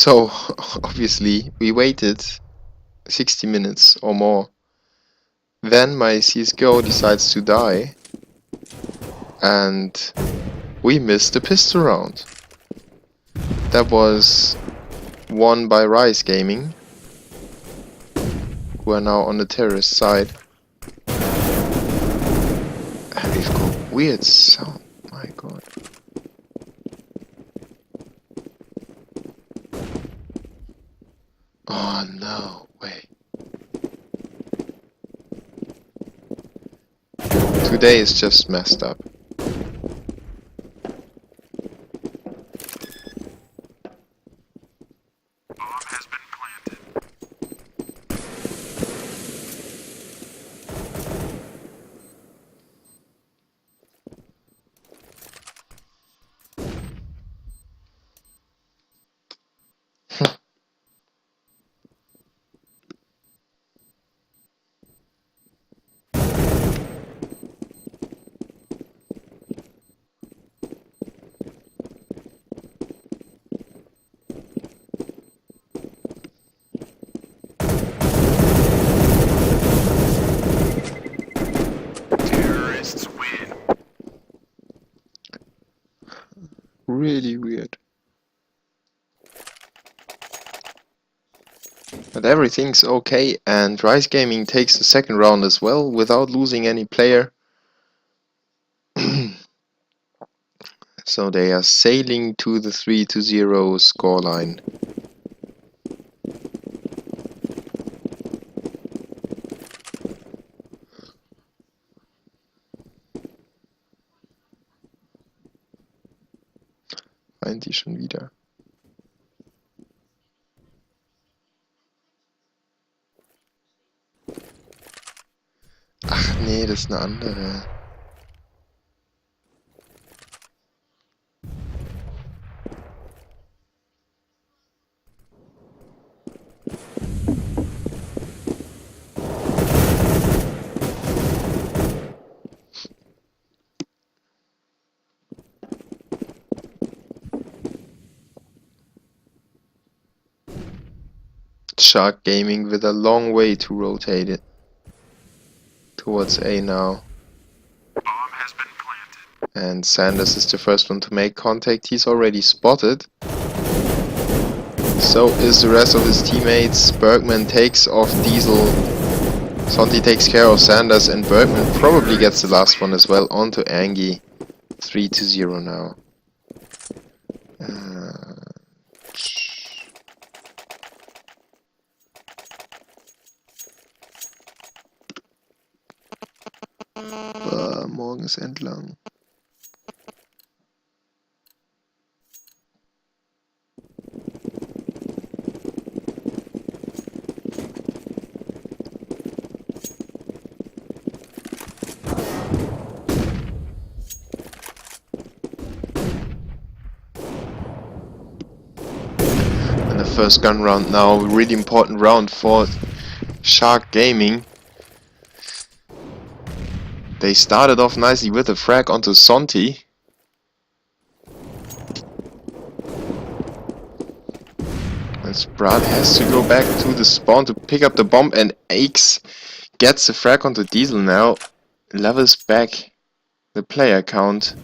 So, obviously, we waited 60 minutes or more. Then my CSGO decides to die, and we missed the pistol round. That was won by rizeGaming, who are now on the terrorist side. And we've got weird sound, my god. Oh no, wait. Today is just messed up. Really weird. But everything's okay, and rizeGaming takes the second round as well without losing any player. So they are sailing to the 3-0 scoreline. Meint die schon wieder. Ach nee, das ist eine andere. SharkGaming with a long way to rotate it towards A now. Bomb has been planted. And Sanders is the first one to make contact. He's already spotted. So is the rest of his teammates. Bergman takes off Diesel. Sonti takes care of Sanders, and Bergman probably gets the last one as well onto Angie. 3-0 now. Morgen ist entlang. And the first gun round now, really important round for SharkGaming. They started off nicely with a frag onto Sonti. And Sprat has to go back to the spawn to pick up the bomb, and Aches gets the frag onto Diesel now. Levels back the player count.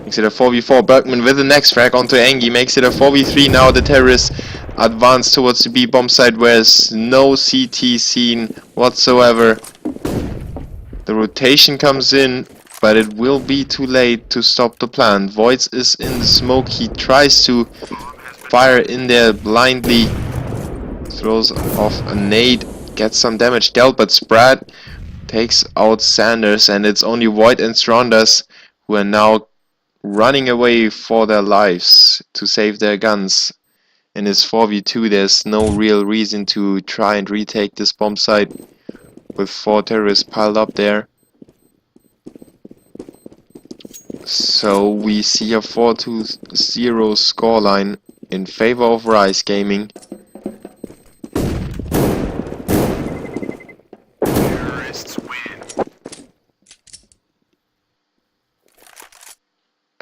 Makes it a 4v4. Bergman with the next frag onto Angie. Makes it a 4v3 now. The terrorists advance towards the B bomb site where there's no CT seen whatsoever. The rotation comes in, but it will be too late to stop the plan. Voids is in the smoke. He tries to fire in there blindly. Throws off a nade. Gets some damage dealt, but Sprat takes out Sanders, and it's only Void and Strondas who are now running away for their lives to save their guns. In this 4v2, there's no real reason to try and retake this bomb site with 4 terrorists piled up there. So we see a 4-0 scoreline in favor of rizeGaming.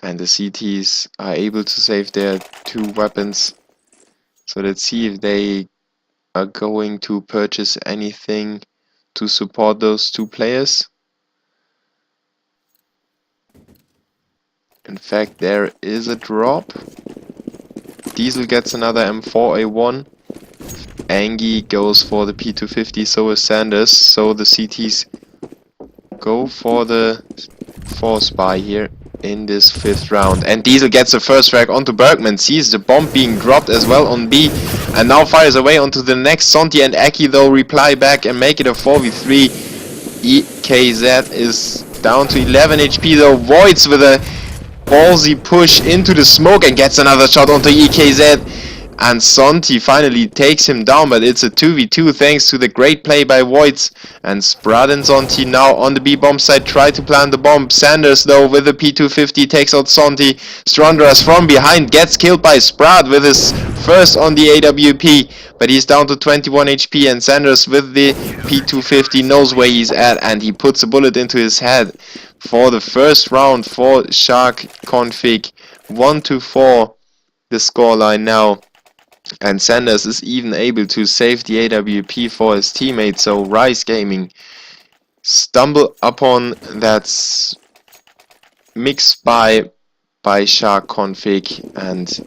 And the CTs are able to save their 2 weapons. So let's see if they are going to purchase anything to support those two players. In fact, there is a drop. Diesel gets another M4A1. Angie goes for the P250, so is Sanders. So the CTs go for the 4 spy here in this 5th round. And Diesel gets the first frag onto Bergman, sees the bomb being dropped as well on B, and now fires away onto the next. Sonti and Aki though reply back and make it a 4v3. EKZ is down to 11 HP though. Voids with a ballsy push into the smoke and gets another shot onto EKZ. And Sonti finally takes him down, but it's a 2v2 thanks to the great play by Voids. And Sprad and Sonti now on the B bomb side try to plant the bomb. Sanders though with the P250 takes out Sonti. Strondras from behind gets killed by Sprad with his first on the AWP, but he's down to 21 HP, and Sanders with the P250 knows where he's at and he puts a bullet into his head for the first round for SharkConfig. 1-4 the scoreline now. And Sanders is even able to save the AWP for his teammate, so rizeGaming stumble upon that mix by SharkConfig and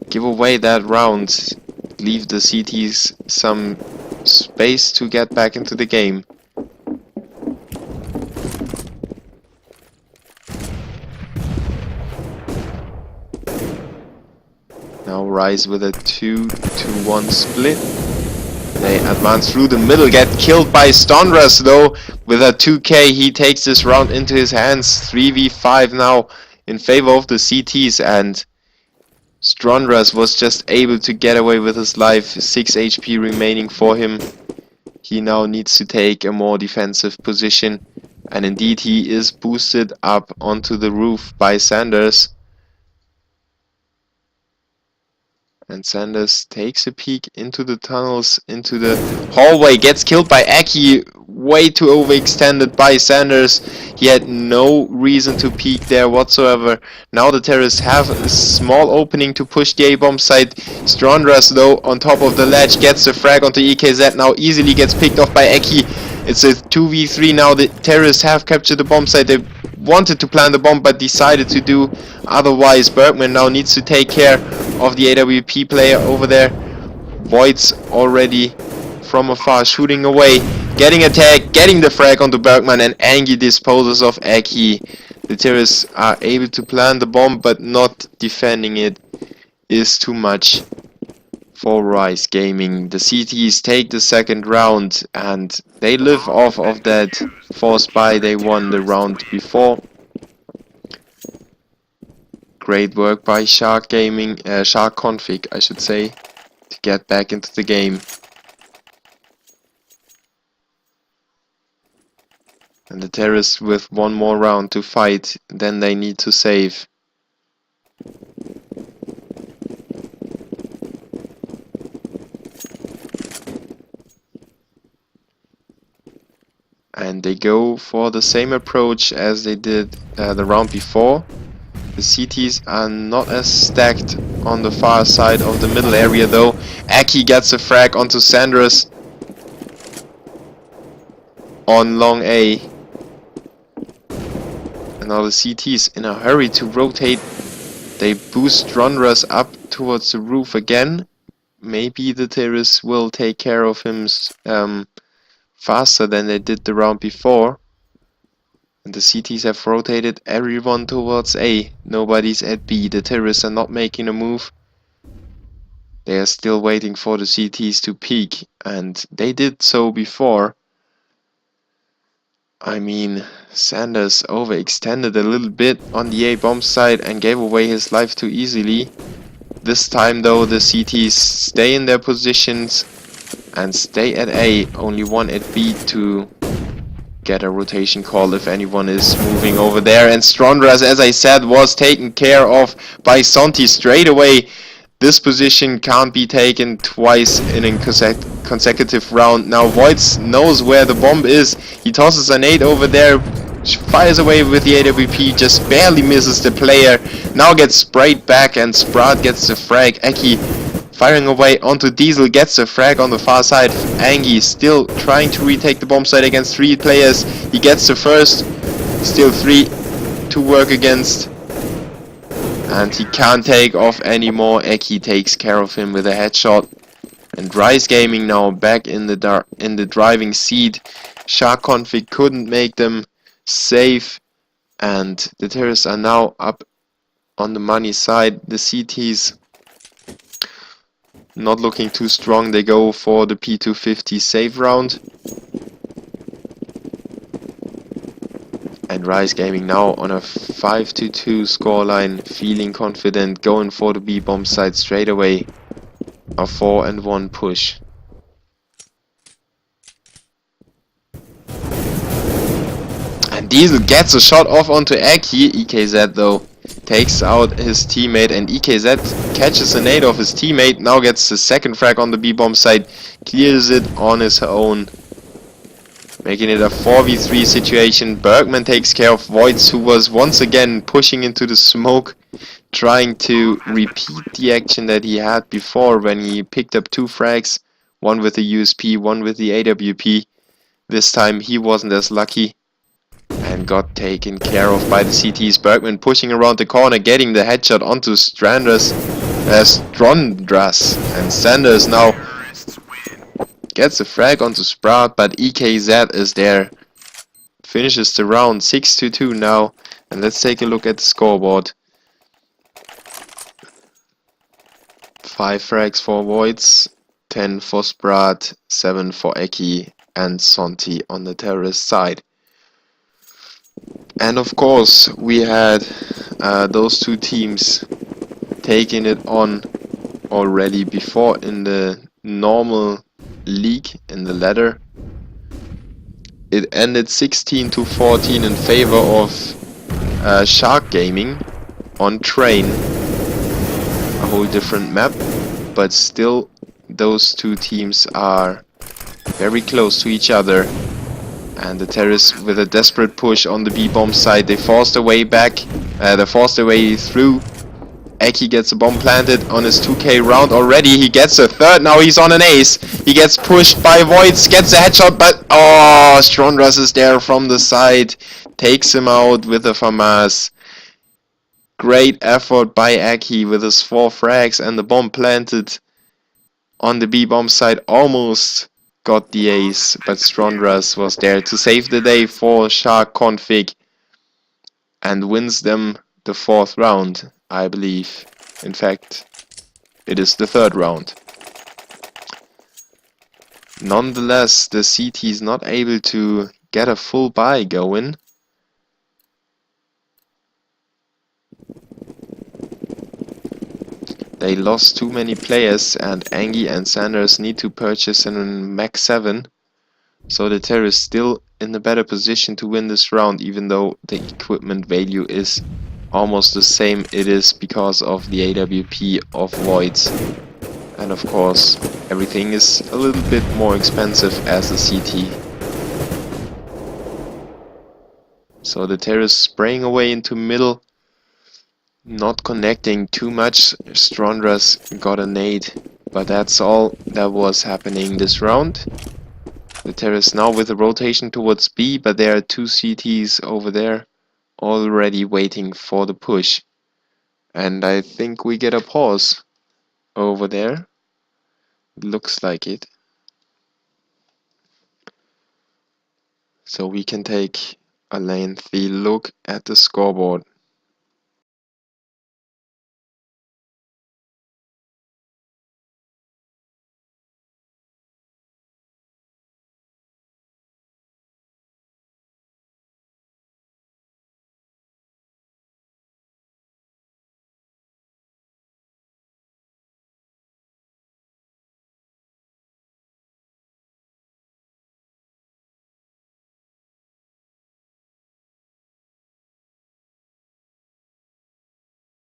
give away that round, leave the CTs some space to get back into the game. Now Rize with a 2-1 split. They advance through the middle, get killed by Strondras though. With a 2k, he takes this round into his hands. 3v5 now in favor of the CTs, and Strondras was just able to get away with his life. 6 HP remaining for him. He now needs to take a more defensive position, and indeed he is boosted up onto the roof by Sanders. And Sanders takes a peek into the tunnels, into the hallway, gets killed by Aki, way too overextended by Sanders. He had no reason to peek there whatsoever. Now the terrorists have a small opening to push the A-bomb site. Strondras though on top of the ledge gets the frag onto EKZ, now easily gets picked off by Aki. It's a 2v3 now. The terrorists have captured the bomb site. They wanted to plant the bomb but decided to do otherwise. Bergman now needs to take care of the AWP player over there. Voids already from afar shooting away, getting attacked, getting the frag onto Bergman, and Angie disposes of Aki. The terrorists are able to plant the bomb, but not defending it is too much for rizeGaming. The CTs take the second round and they live off of that 4 spy they won the round before. Great work by SharkConfig, I should say, to get back into the game. And the terrorists with one more round to fight, then they need to save. And they go for the same approach as they did the round before. The CTs are not as stacked on the far side of the middle area though. Aki gets a frag onto Sanders on long A. And now the CTs in a hurry to rotate. They boost Strondras up towards the roof again. Maybe the terrorists will take care of him faster than they did the round before. And the CTs have rotated everyone towards A. Nobody's at B. The terrorists are not making a move. They are still waiting for the CTs to peek, and they did so before. I mean, Sanders overextended a little bit on the A bomb side and gave away his life too easily. This time though, the CTs stay in their positions and stay at A, only one at B to get a rotation call if anyone is moving over there. And Strondras, as I said, was taken care of by Sonti straight away. This position can't be taken twice in a consecutive round. Now Voids knows where the bomb is. He tosses a nade over there, fires away with the AWP, just barely misses the player. Now gets sprayed back and Sprad gets the frag. Aki Firing away onto Diesel, gets a frag on the far side. Angie still trying to retake the bomb site against 3 players. He gets the first, still 3 to work against. And he can't take off anymore. Eki takes care of him with a headshot. And rizeGaming now back in the driving seat. SharkConfig couldn't make them safe. And the terrorists are now up on the money side. The CTs not looking too strong. They go for the P250 save round. And rizeGaming now on a 5-2 scoreline, feeling confident, going for the B bomb side straight away. A 4-1 push. And Diesel gets a shot off onto Eki. EKZ though takes out his teammate, and EKZ catches a nade off his teammate. Now gets the second frag on the B bomb side, clears it on his own, making it a 4v3 situation. Bergman takes care of Voids, who was once again pushing into the smoke, trying to repeat the action that he had before when he picked up 2 frags, one with the USP, one with the AWP. This time he wasn't as lucky and got taken care of by the CTs. Bergman pushing around the corner, getting the headshot onto Strandras, and Sanders now gets a frag onto Sprout, but EKZ is there. Finishes the round 6-2 now, and let's take a look at the scoreboard. 5 frags for Voids, 10 for Sprat, 7 for Eki, and Sonti on the terrorist side. And of course, we had those 2 teams taking it on already before in the normal league, in the ladder. It ended 16-14 in favor of SharkGaming on Train. A whole different map, but still those 2 teams are very close to each other. And the terrorists with a desperate push on the B-bomb side, they forced their way back, they forced their way through. Eki gets a bomb planted on his 2k round already. He gets a third, now he's on an ace. He gets pushed by Voids, gets a headshot, but oh, Strandras is there from the side, takes him out with a FAMAS. Great effort by Eki with his 4 frags and the bomb planted on the B-bomb side. Almost got the ace, but Strandras was there to save the day for SharkConfig and wins them the 4th round, I believe. In fact, it is the 3rd round. Nonetheless, the CT is not able to get a full buy going. They lost too many players, and Angie and Sanders need to purchase an Max 7. So the Terror is still in a better position to win this round, even though the equipment value is almost the same. It is because of the AWP of Voids. And of course, everything is a little bit more expensive as a CT. So the Terror is spraying away into middle. Not connecting too much. Strandras got a nade, but that's all that was happening this round. The terrorists now with a rotation towards B, but there are 2 CTs over there already waiting for the push. And I think we get a pause over there. Looks like it. So we can take a lengthy look at the scoreboard.